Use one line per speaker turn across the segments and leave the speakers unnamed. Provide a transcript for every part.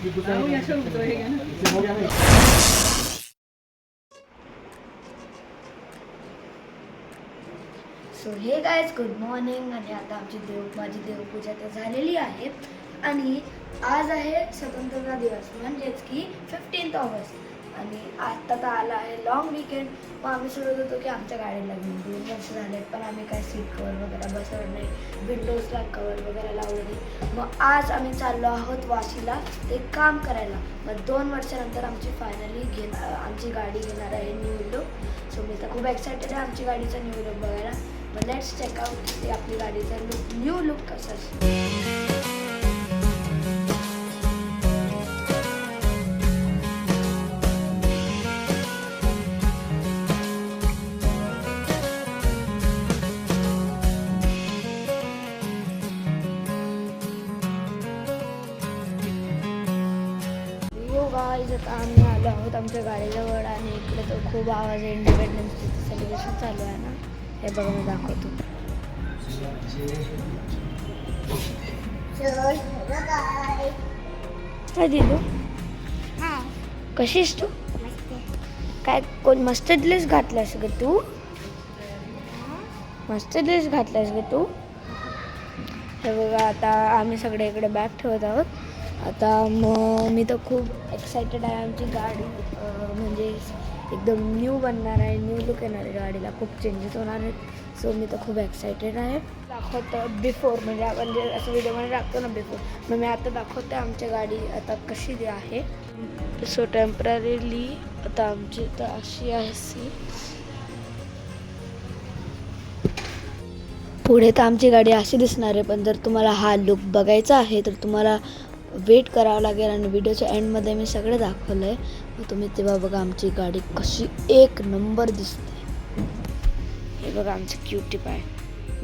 So हे guys good morning. आणि आता माझी देवपूजा तर झालेली आहे आणि आज आहे स्वतंत्रता दिवस म्हणजेच की 15 ऑगस्ट. आणि आता तर आला आहे लॉंग वीकेंड. मग आम्ही सोडत होतो की आमच्या गाडीला घेऊन 2 वर्ष झालेत पण आम्ही काय सीट कवर वगैरे बसवलं नाही, विंडोजला कवर वगैरे लावलं नाही. मग आज आम्ही चाललो आहोत वाशीला ते काम करायला. मग 2 वर्षानंतर आमची फायनली आमची गाडी घेणार आहे न्यू लुक. सो मी तर खूप एक्सायटेड आहे आमची गाडीचा न्यू लुक बघायला. मग लेट्स चेकआउट की आपली गाडीचा न्यू लुक कसा असतो. गाईज आता आम्ही आलो आहोत आमच्या गाडीजवळ आणि इकडे तो खूप आवाज आहे. इंडिपेंडन्स डेचं सेलिब्रेशन चालू आहे ना, हे बघा मी दाखवतो. काय दिलू, कशीस तू? काय कोण मस्त ड्रेस घातलास ग तू? मस्त ड्रेस घातलास ग तू? हे बघा आता आम्ही सगळे इकडे बॅग ठेवत आहोत. आता मग मी तर खूप एक्सायटेड आहे. आमची गाडी म्हणजे एकदम न्यू बनणार आहे, न्यू लुक येणार आहे गाडीला, खूप चेंजेस होणार आहेत. सो मी तर खूप एक्सायटेड आहे. दाखवतं बिफोर म्हणजे आपण जे असं व्हिडिओमध्ये टाकतो ना बिफोर, मग मी आता दाखवते आमची गाडी आता कशी आहे. सो टेम्पररीली आता आमची तर अशी आहे सी. पुढे तर आमची गाडी अशी दिसणार आहे, पण जर तुम्हाला हा लुक बघायचा आहे तर तुम्हाला वेट करावं लागेल. आणि व्हिडिओच्या एंडमध्ये मी सगळं दाखवलं आहे, मग तुम्ही तेव्हा बघा आमची गाडी कशी एक नंबर दिसते. हे बघा आमचं क्यूटी पाय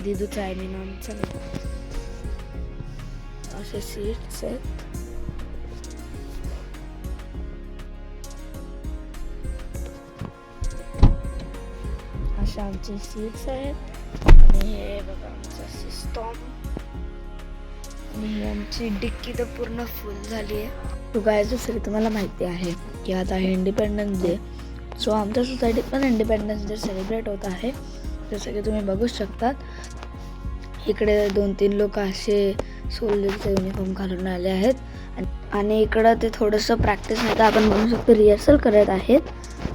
दिदूचं आहे मी आमचं नाही. असे सीट्स आहेत. अशा आमचे सीट्स आहेत आणि हे बघा आमचं सिस्टम. आणि आमची डिक्की तर पूर्ण फुल झाली आहे. तू काय दुसरी तुम्हाला माहिती आहे की आता आहे इंडिपेंडन्स डे. सो आमच्या सोसायटीत पण इंडिपेंडन्स डे सेलिब्रेट होत आहे, जसं की तुम्ही बघू शकतात. इकडे 2-3 लोक असे सोल्जरचे युनिफॉर्म घालून आले आहेत आणि इकडं ते थोडंसं प्रॅक्टिस होतं, आपण म्हणू शकतो रिहर्सल करत आहेत.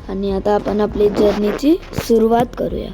आणि आता आपण आपली जर्नीची सुरुवात करूया.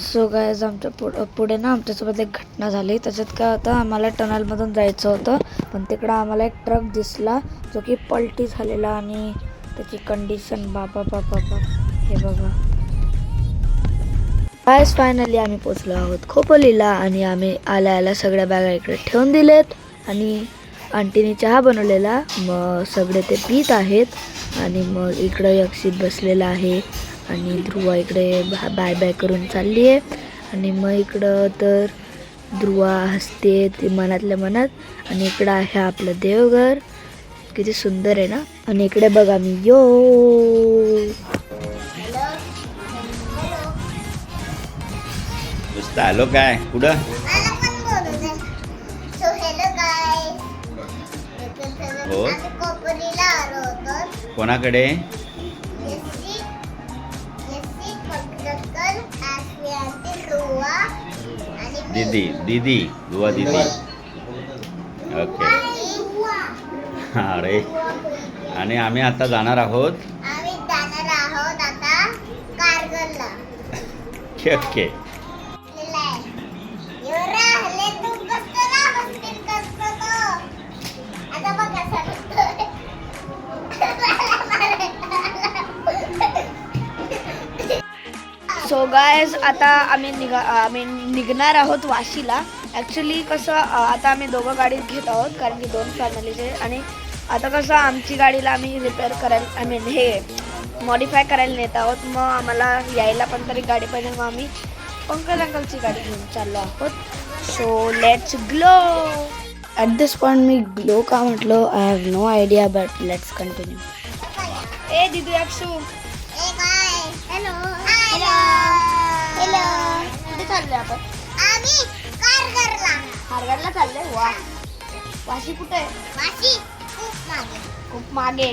सो गाईज आमच्या पुढे ना आमच्यासोबत एक घटना झाली. त्याच्यात काय होतं, आम्हाला टनलमधून जायचं होतं पण तिकडं आम्हाला एक ट्रक दिसला जो की पलटी झालेला आणि त्याची कंडिशन बाबा बाबा बाबा हे बघा. गाईज फायनली आम्ही पोचलो आहोत खोपोलीला आणि आम्ही आल्या सगळ्या बॅगा इकडे ठेवून दिलेत आणि आंटीने चहा बनवलेला. मग सगळे ते पीत आहेत आणि मग इकडं यक्षित बसलेला आहे आणि ध्रुवा इकडे बाय बाय करून चालली आहे. आणि मग इकडं तर ध्रुवा हसते ती मनातल्या मनात. आणि इकडं आहे आपलं देवघर, किती सुंदर आहे ना. आणि इकडे बघा मी यो
आलो काय कुठं हो कोणाकडे? दीदी दीदी दुआ दीदी. ओके. अरे आणि आम्ही आता जाणार आहोत
आता कारगलला.
ओके.
सो गायज आता आम्ही निघणार आहोत वाशीला. ॲक्च्युली कसं आता आम्ही दोघं गाडीत घेत आहोत कारण की 2 फॅमिलीचे. आणि आता कसं आमची गाडीला आम्ही रिपेअर करायला हे मॉडिफाय करायला नेत आहोत. मग आम्हाला यायला पण तरी गाडी पाहिजे. मग आम्ही पंकज अंकलची गाडी घेऊन चाललो आहोत. So let's glow. At this point मी ग्लो का म्हटलं I have no idea, but let's continue. ए दिदू अक्षू,
हॅलो
हॅलो हॅलो. कुठे चाललोय आपण?
आम्ही कारगरला.
हारगडला चाललोय. वा, वाशी कुठे आहे?
वाशी खूप मागे.
खूप मागे.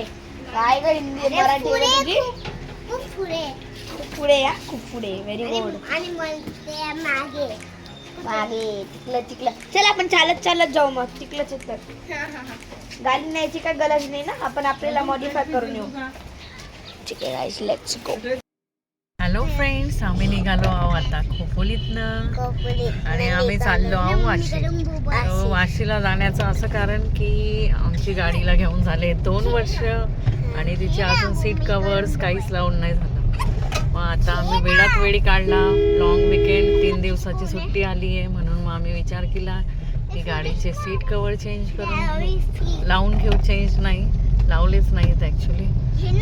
काय ग हिंदी मराठी आहे का तुझी?
खूप पुढे.
खूप पुढे या, खूप पुढे. Very good.
आणि म्हणते मागे.
मागे तिकलं तिकलं. चल आपण चालत चालत जाऊ मग. तिकलं चिकलं. गाडी न्यायची काय गरज नाही ना, आपण आपल्याला मॉडिफाय करून येऊ. ठीक आहे गाईस, लेट्स गो.
हॅलो फ्रेंड्स, आम्ही निघालो आहो आता खोपोलीतनं
कोपरी.
आणि आम्ही चाललो आहो वाशी. वाशीला जाण्याचं असं कारण की आमची गाडीला घेऊन झाले 2 वर्ष आणि तिचे अजून सीट कवर्स काहीच लावून नाही झालं. मग आता आम्ही वेळात वेळी काढला. लॉंग विकेंड 3 दिवसाची सुट्टी आली आहे म्हणून मग आम्ही विचार केला की गाडीचे सीट कवर चेंज करून लावून घेऊ. चेंज नाही लावलेच नाहीत ॲक्च्युली.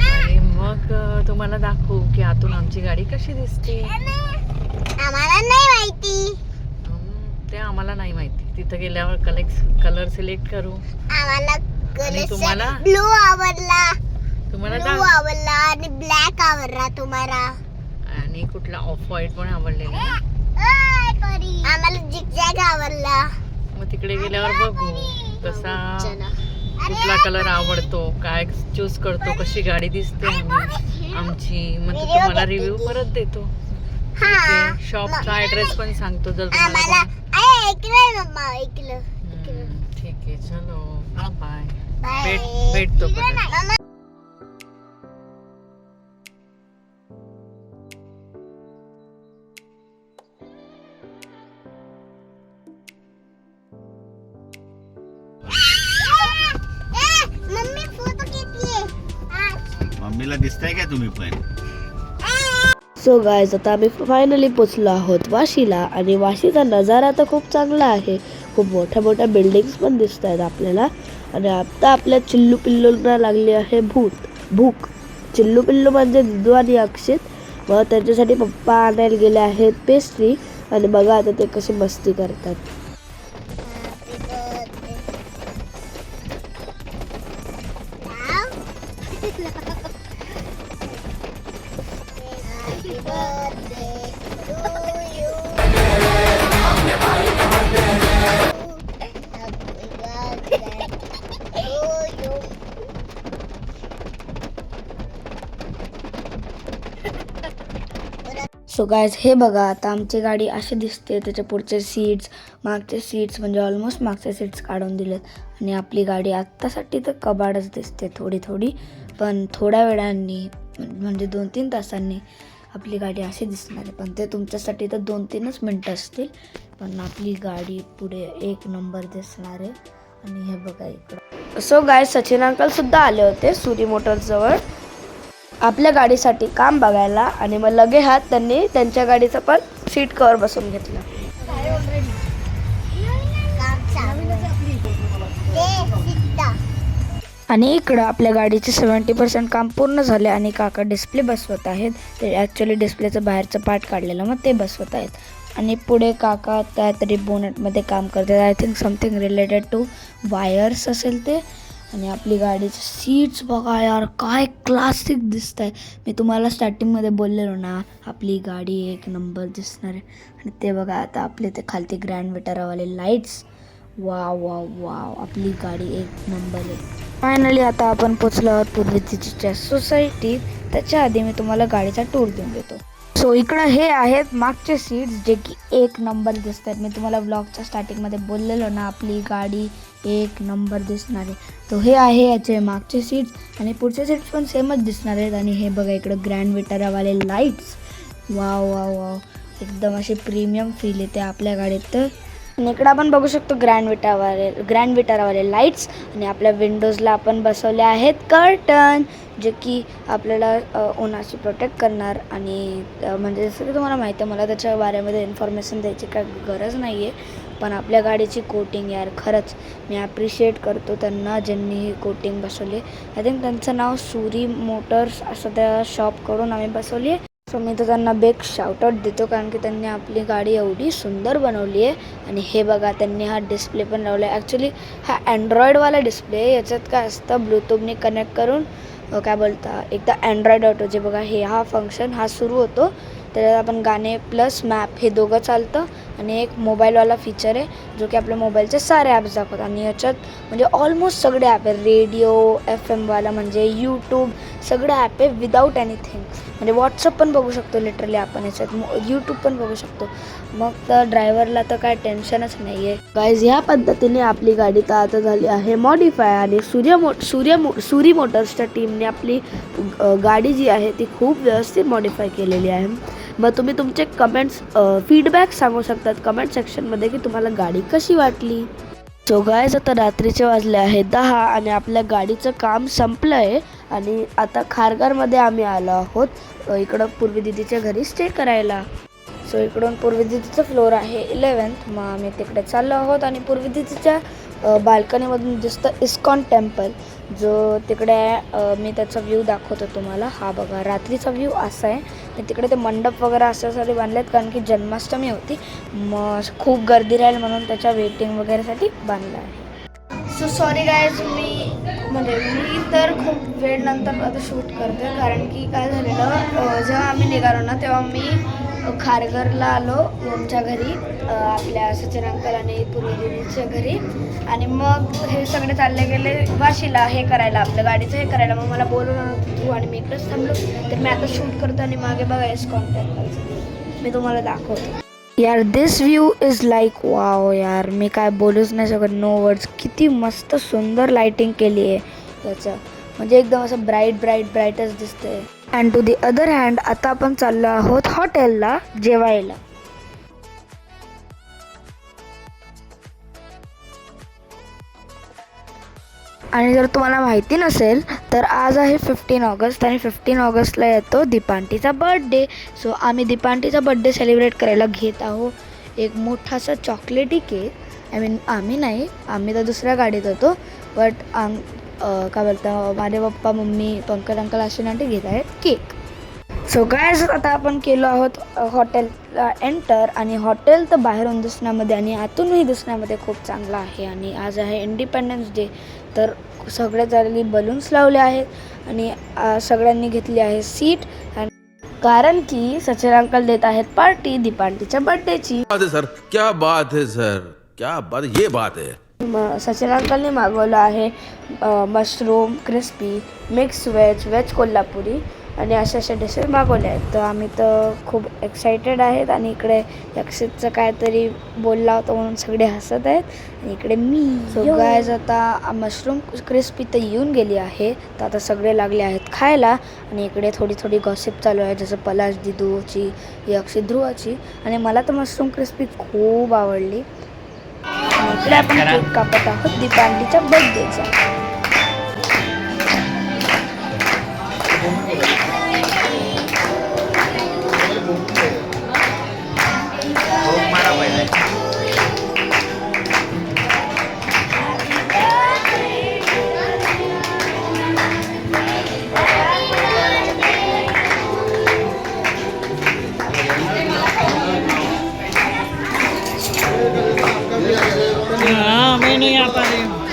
आणि मग तुम्हाला दाखवू की आतून आमची गाडी कशी दिसते.
आम्हाला नाही माहिती.
ते आम्हाला नाही माहिती. तिथं गेल्यावर कलर सिलेक्ट करू.
आम्हाला
आणि तुम्हाला
ब्लू आवडला.
तुम्हाला
ब्लू आवडला आणि ब्लॅक आवडला तुम्हाला.
आणि कुठला ऑफ व्हाईट पण आवडलेला ना.
आम्हाला झिगझॅग आवडला.
मग तिकडे गेल्यावर बघू कसा कुठला कलर आवडतो, काय चूज करतो, कशी गाडी दिसते आमची. मग तुम्हाला रिव्ह्यू परत देतो. शॉपचा ऍड्रेस पण सांगतो जर तुम्हाला.
ऐकलं मम्मा, ऐकलं.
ठीक आहे, चलो बाय.
बाय.
भेटतो परत.
मम्मी फोटो घेतलीये.
मम्मीला दिसताय का तुम्ही पण?
सो गायज, आता आम्ही फायनली पोचलो आहोत वाशीला. आणि वाशीचा नजारा तर खूप चांगला आहे. खूप मोठ्या मोठ्या बिल्डिंग्स पण दिसत आहेत आपल्याला. आणि आता आपल्या चिल्लू पिल्लूंना लागली आहे भूक. चिल्लू पिल्लू म्हणजे दिदू आणि अक्षित. व त्यांच्यासाठी पप्पा आणायला गेले आहेत पेस्ट्री. आणि बघा आता ते कशी मस्ती करतात. सो गायज, हे बघा आता आमची गाडी अशी दिसते. त्याच्या पुढचे सीट्स, मागचे सीट्स म्हणजे ऑलमोस्ट मागचे सीट्स काढून दिलेत. आणि आपली गाडी आत्तासाठी तर कबाडच दिसते थोडी. पण थोड्या वेळांनी म्हणजे 2-3 तासांनी आपली गाडी अशी दिसणार आहे. पण ते तुमच्यासाठी तर 2-3च मिनटं असतील. पण आपली गाडी पुढे 1 नंबर दिसणार आहे. आणि हे बघा इकडं. सो गायज, सचिन अंकल सुद्धा आले होते सुरी मोटर्सजवळ आपल्या गाडीसाठी काम बघायला. आणि मग लगे हात त्यांनी त्यांच्या गाडीचं पण सीट कवर बसवून घेतलं. आणि इकडं आपल्या गाडीचे 70% काम पूर्ण झाले. आणि काका डिस्प्ले बसवत आहेत. ते ॲक्च्युली डिस्प्लेचं बाहेरचं पार्ट काढलेलं मग ते बसवत आहेत. आणि पुढे काका काहीतरी बोनेटमध्ये काम करतात. I think something related to wires असेल ते. आणि आपली गाडीचे सीट्स बघा यार, काय क्लासिक दिसत आहे. मी तुम्हाला स्टार्टिंगमध्ये बोललेलो ना आपली गाडी 1 नंबर दिसणार आहे. आणि ते बघा आता आपले ते खालती ग्रँड विटारावाले लाईट्स. वाव आपली गाडी 1 नंबर आहे. फायनली आता आपण पोचलो आहोत पूर्वीची सोसायटी. त्याच्या आधी मी तुम्हाला गाडीचा टूर देऊन देतो. सो इकडं हे आहेत मागचे सीट्स जे की 1 नंबर दिसत आहेत. मी तुम्हाला ब्लॉगच्या स्टार्टिंगमध्ये बोललेलो ना आपली गाडी 1 नंबर दिसणार आहे. तो हे आहे याचे मागचे सीट्स. आणि पुढचे सीट्स पण सेमच दिसणार आहेत. आणि हे बघा इकडं ग्रँड विटारावाले लाईट्स. वाव एकदम अशी प्रीमियम फील येते आपल्या गाडीत. तर आणि इकडं आपण बघू शकतो ग्रँड विटारावाले लाईट्स. आणि आपल्या विंडोजला आपण बसवले आहेत कर्टन जे की आपल्याला उन्हाशी प्रोटेक्ट करणार. आणि म्हणजे जसं की तुम्हाला माहिती आहे, मला त्याच्या बारेमध्ये इन्फॉर्मेशन द्यायची काय गरज नाही आहे. पण आपल्या गाडीची कोटिंग यार खरंच मी ॲप्रिशिएट करतो त्यांना ज्यांनी ही कोटिंग बसवली. आय थिंक त्यांचं नाव सुरी मोटर्स असं त्या शॉपकडून आम्ही बसवली आहे. सो सो मी तर त्यांना बेग शाउटआउट देतो, कारण की त्यांनी आपली गाडी एवढी सुंदर बनवली आहे. आणि हे बघा, त्यांनी हा डिस्प्ले पण लावला आहे. ॲक्च्युली हा अँड्रॉईडवाला डिस्प्ले आहे. याच्यात काय असतं, ब्लूटूथने कनेक्ट करून काय बोलता, एकदा अँड्रॉईड ऑटो जे बघा हे हा फंक्शन हा सुरू होतो. त्याच्यात आपण गाणे प्लस मॅप हे दोघं चालतं. आणि एक मोबाईलवाला फीचर आहे जो की आपल्या मोबाईलचे सारे ॲप्स दाखवतात. आणि याच्यात म्हणजे ऑलमोस्ट सगळे ॲप आहे. रेडिओ, FM म्हणजे यूट्यूब सगळे ॲप आहे विदाऊट एनिथिंग. म्हणजे व्हॉट्सअप पण बघू शकतो लिटरली आपण याच्यात, यूट्यूब पण बघू शकतो. मग तर ड्रायव्हरला तर काय टेन्शनच नाही आहे. गाईज ह्या पद्धतीने आपली गाडी तर आता झाली आहे मॉडिफाय. आणि सूरी मोटर्सच्या टीमने आपली गाडी जी आहे ती खूप व्यवस्थित मॉडिफाय केलेली आहे. मग तुम्ही तुमचे कमेंट्स फीडबॅक सांगू शकतात कमेंट सेक्शनमध्ये की तुम्हाला गाडी कशी वाटली. सो गाईज आता रात्रीचे वाजले आहे 10 आणि आपल्या गाडीचं काम संपलं आहे. आणि आता खारघरमध्ये आम्ही आलो आहोत इकडं पूर्वी दिदीच्या घरी स्टे करायला. सो इकडून पूर्वी दिदीचं फ्लोअर आहे 11th. मग आम्ही तिकडे चाललो आहोत. आणि पूर्वी दिदीच्या बाल्कनीमधून दिसतं इस्कॉन टेम्पल जो तिकडे आहे. मी त्याचा व्ह्यू दाखवतो तुम्हाला. हा बघा, रात्रीचा व्ह्यू असा आहे. आणि तिकडे ते मंडप वगैरे अशासाठी बांधलेत कारण की जन्माष्टमी होती. मग खूप गर्दी राहील म्हणून त्याच्या वेटिंग वगैरेसाठी बांधलं आहे. सो सॉरी गायज, मी तर खूप वेळ नंतर आता शूट करते, कारण की काय झालेलं, जेव्हा आम्ही निघालो ना तेव्हा मी खारघरला आलो आमच्या घरी, आपल्या सचिन अंकल आणि पूर्वीच्या घरी. आणि मग हे सगळे चालले गेले वाशीला हे करायला, आपल्या गाडीचं हे करायला. मग मला बोलून तू आणि मी इकडेच थांबलो. तर मी आता शूट करतो आणि मागे बघा इस्कॉन टेम्पल मी तुम्हाला दाखवतो. यार दिस व्ह्यू इज लाईक वाव यार, मी काय बोलूच नाही शकत, नो वर्ड्स. किती मस्त सुंदर लाईटिंग केली आहे याचं, म्हणजे एकदम असं ब्राईटच दिसतंय. And to the other hand आता आपण चाललो आहोत हॉटेलला जेवायला. आणि जर तुम्हाला माहिती नसेल तर आज आहे 15 ऑगस्ट आणि 15 ऑगस्टला येतो दीपांटीचा बर्थडे. सो आम्ही दीपांटीचा बर्थडे सेलिब्रेट करायला घेत आहोत एक मोठासा चॉकलेटी केक. आम्ही तर दुसऱ्या गाडीत होतो, बट काय बोलतं, माझे papa mummy Pankaj uncle Ashwin aunty घेत आहेत केक. सो गायज आता आपण केलो आहोत हॉटेलला एंटर. आणि हॉटेल तर बाहेरून दिसण्यामध्ये आणि आतूनही दिसण्यामध्ये खूप चांगलं आहे. आणि आज आहे इंडिपेंडन्स डे, तर सगळे झालेली बलून्स लावले आहेत आणि सगळ्यांनी घेतली आहे सीट. कारण की सचिन अंकल देत आहेत पार्टी दीपांटीच्या बर्थडेची.
सर क्या बात है सर, क्या बात, ये बात है.
सचिन अंकलने मागवलं आहे mushroom crispy, mix veg Kolhapuri आणि अशा डिशेस मागवल्या आहेत. तर आम्ही तर खूप एक्सायटेड आहेत. आणि इकडे यक्षितचं काहीतरी बोलला होता म्हणून सगळे हसत आहेत. आणि इकडे मी. सो गायज आता मशरूम क्रिस्पी तर येऊन गेली आहे, तर आता सगळे लागले आहेत खायला. आणि इकडे थोडी गॉसिप चालू आहे, जसं पलाश दिदूची, यक्षित ध्रुवाची. आणि मला तर मशरूम क्रिस्पी खूप आवडली. आणि इकडे आपण केक कापत आहोत दीपांटीच्या बर्थडेचा.
मैं नहीं आ पा रही हूँ.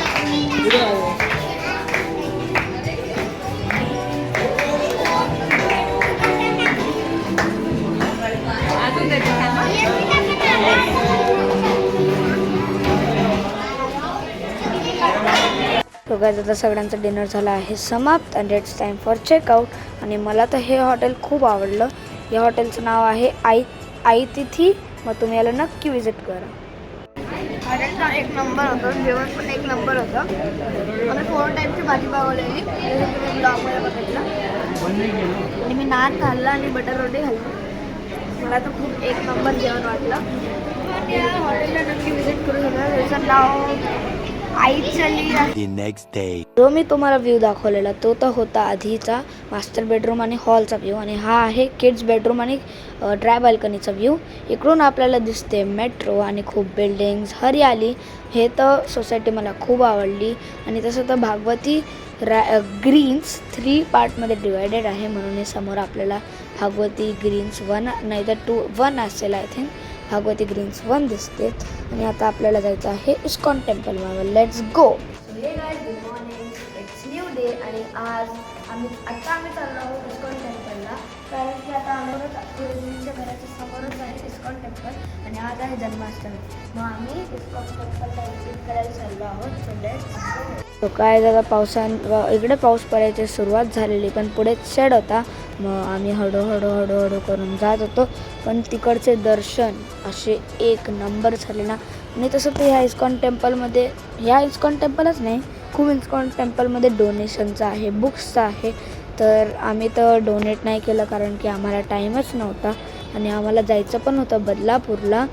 सो गाइस आता सगळ्यांचं डिनर झालं आहे समाप्त आणि इट्स टाईम फॉर चेकआउट. आणि मला तर हे हॉटेल खूप आवडलं. या हॉटेलचं नाव आहे आई तिथी. मग तुम्ही याला नक्की विजिट करा. हॉटेलचा एक नंबर होतं, जेवण पण एक नंबर होतं. मला 4 टाईपची भाजी मागवलेली, जसं तुम्ही ब्लॉगमध्ये बघितलं. आणि मी नान खाल्ला आणि बटर रोटी खाल्ली. मला तर खूप एक नंबर जेवण वाटलं. आणि या हॉटेलला नक्की विजिट करू शकता. त्याचं नाव जो मी तुम्हाला व्ह्यू दाखवलेला तो तर होता आधीचा मास्टर बेडरूम आणि हॉलचा व्ह्यू. आणि हा आहे किड्स बेडरूम आणि ड्राय बाल्कनीचा व्ह्यू. इकडून आपल्याला दिसते मेट्रो आणि खूप बिल्डिंग्स, हरियाली. हे तर सोसायटी मला खूप आवडली. आणि तसं तर भागवती ग्रीन्स 3 पार्टमध्ये डिवायडेड आहे, म्हणून हे समोर आपल्याला भागवती ग्रीन्स 1 नाही तर 1 असेल आय थिंक. भागवती ग्रीन्स 1 दिसते. आणि आता आपल्याला जायचं आहे इस्कॉन टेम्पलमध्ये. Let's go. सो हे guys, good morning. It's new day आणि आज आम्ही चाललो आहोत इस्कॉन टेम्पलला, कारण की आता गुरुजींच्या घराच्या समोरच आहे इस्कॉन टेम्पल आणि आज आहे जन्माष्टमी. मग आम्ही इस्कॉन टेम्पलला व्हिजिट करायला चाललो आहोत. सो लेट्स तो काय झालं, इकडे पाऊस पडायची सुरुवात झालेली, पण पुढेच शेड होता. मग आम्ही हळूहळू करून जात होतो, पण तिकडचे दर्शन असे एक नंबर झाले ना. आणि तसं ते ह्या इस्कॉन टेम्पलच नाही, खूप इस्कॉन टेम्पलमध्ये डोनेशनचं आहे, बुक्सचं आहे. तर आम्ही तर डोनेट नाही केलं, कारण की आम्हाला टाईमच नव्हता आणि आम्हाला जायचं पण होतं बदलापूरला.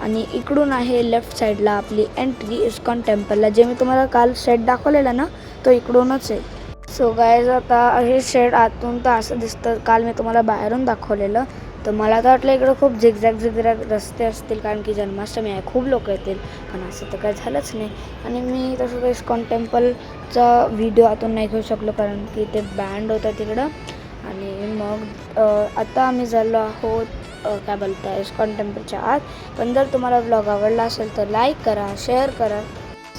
आणि इकडून आहे लेफ्ट साईडला आपली एंट्री इस्कॉन टेम्पलला. जे मी तुम्हाला काल शेड दाखवलेला ना, तो इकडूनच आहे. सो गाईज, आता हे शेड आतून तर असं दिसतं, काल मी तुम्हाला बाहेरून दाखवलेलं. तर मला तर वाटलं इकडं खूप झिगझॅग रस्ते असतील, कारण की जन्माष्टमी आहे, खूप लोक येतील, पण असं तर काय झालंच नाही. आणि मी तसं इस्कॉन टेम्पलचा व्हिडिओ आतून नाही घेऊ शकलो, कारण की ते बँड होतं तिकडं. आणि मग आता आम्ही झालो आहोत काय बोलतं इस्कॉन टेम्पलच्या आत. पण जर तुम्हाला ब्लॉग आवडला असेल तर लाईक करा, शेअर करा,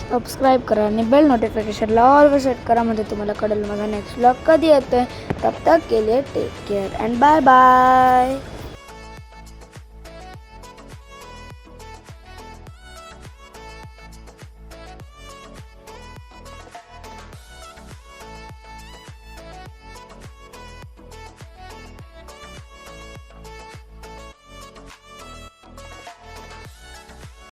सबस्क्राईब करा आणि बेल नोटिफिकेशनला ऑलवेज सेट करा, म्हणजे तुम्हाला कळेल माझा नेक्स्ट ब्लॉग कधी येतोय. तब तक के लिए take care and bye bye.